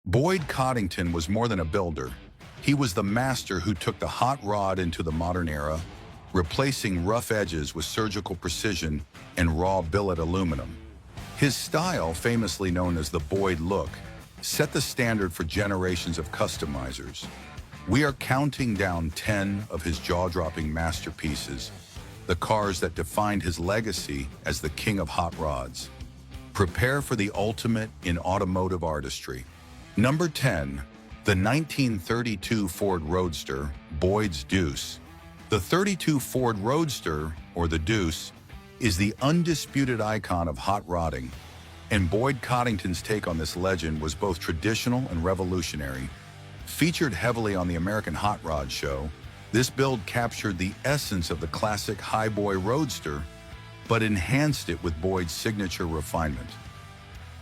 Boyd Coddington was more than a builder. He was the master who took the hot rod into the modern era, replacing rough edges with surgical precision and raw billet aluminum. His style, famously known as the Boyd look, set the standard for generations of customizers. We are counting down 10 of his jaw-dropping masterpieces, the cars that defined his legacy as the king of hot rods. Prepare for the ultimate in automotive artistry. Number 10, the 1932 Ford Roadster, Boyd's Deuce. The 32 Ford Roadster, or the Deuce, is the undisputed icon of hot rodding, and Boyd Coddington's take on this legend was both traditional and revolutionary. Featured heavily on the American Hot Rod Show, this build captured the essence of the classic highboy roadster, but enhanced it with Boyd's signature refinement.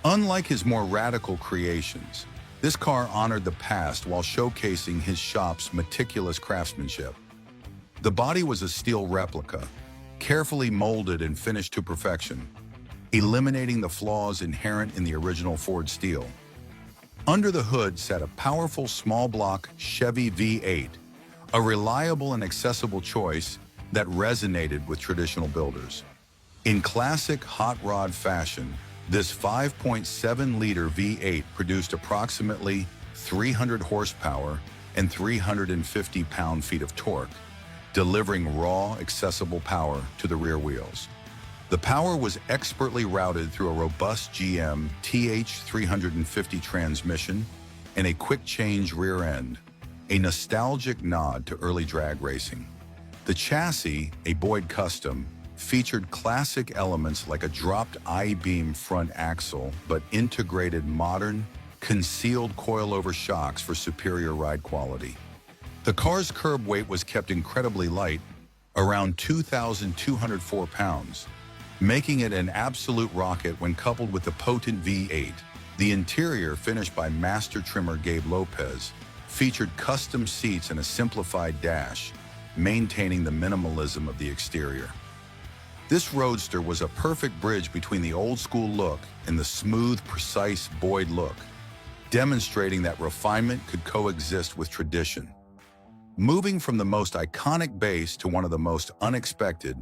Unlike his more radical creations, this car honored the past while showcasing his shop's meticulous craftsmanship. The body was a steel replica, carefully molded and finished to perfection, eliminating the flaws inherent in the original Ford steel. Under the hood sat a powerful small-block Chevy V8, a reliable and accessible choice that resonated with traditional builders. In classic hot rod fashion, this 5.7-liter V8 produced approximately 300 horsepower and 350 pound-feet of torque, delivering raw, accessible power to the rear wheels. The power was expertly routed through a robust GM TH350 transmission and a quick-change rear end, a nostalgic nod to early drag racing. The chassis, a Boyd custom, featured classic elements like a dropped I-beam front axle, but integrated modern, concealed coilover shocks for superior ride quality. The car's curb weight was kept incredibly light, around 2,204 pounds, making it an absolute rocket when coupled with the potent V8. The interior, finished by master trimmer Gabe Lopez, featured custom seats and a simplified dash, maintaining the minimalism of the exterior. This roadster was a perfect bridge between the old-school look and the smooth, precise Boyd look, demonstrating that refinement could coexist with tradition. Moving from the most iconic base to one of the most unexpected,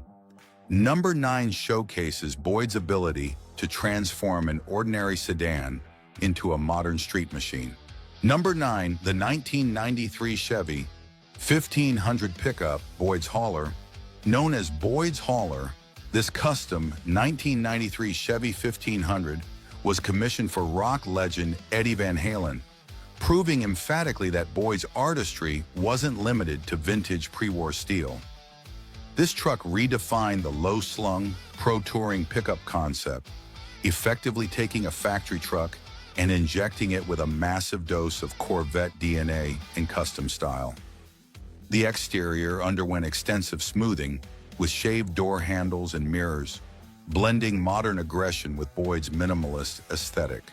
Number 9 showcases Boyd's ability to transform an ordinary sedan into a modern street machine. Number 9, the 1993 Chevy 1500 pickup Boyd's Hauler. Known as Boyd's Hauler, this custom 1993 Chevy 1500 was commissioned for rock legend Eddie Van Halen, proving emphatically that Boyd's artistry wasn't limited to vintage pre-war steel. This truck redefined the low-slung, pro-touring pickup concept, effectively taking a factory truck and injecting it with a massive dose of Corvette DNA and custom style. The exterior underwent extensive smoothing, with shaved door handles and mirrors, blending modern aggression with Boyd's minimalist aesthetic.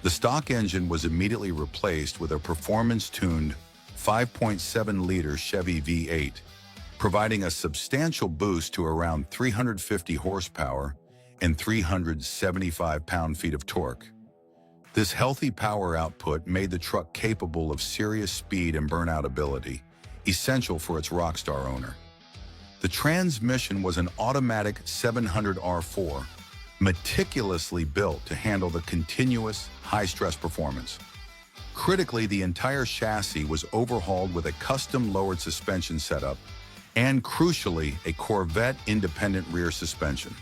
The stock engine was immediately replaced with a performance-tuned 5.7-liter Chevy V8, providing a substantial boost to around 350 horsepower and 375 pound-feet of torque. This healthy power output made the truck capable of serious speed and burnout ability, essential for its rockstar owner. The transmission was an automatic 700R4, meticulously built to handle the continuous, high-stress performance. Critically, the entire chassis was overhauled with a custom lowered suspension setup and, crucially, a Corvette independent rear suspension,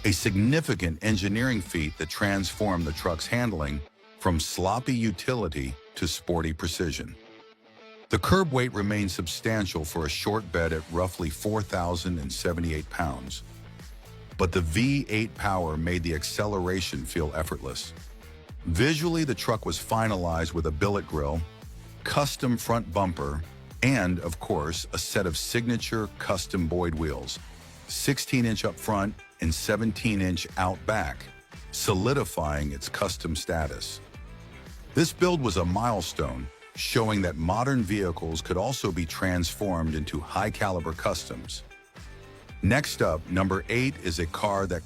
a significant engineering feat that transformed the truck's handling from sloppy utility to sporty precision. The curb weight remained substantial for a short bed at roughly 4,078 pounds, but the V8 power made the acceleration feel effortless. Visually, the truck was finalized with a billet grille, custom front bumper, and, of course, a set of signature custom Boyd wheels, 16-inch up front and 17-inch out back, solidifying its custom status. This build was a milestone, showing that modern vehicles could also be transformed into high-caliber customs. Next up, number 8 is a car that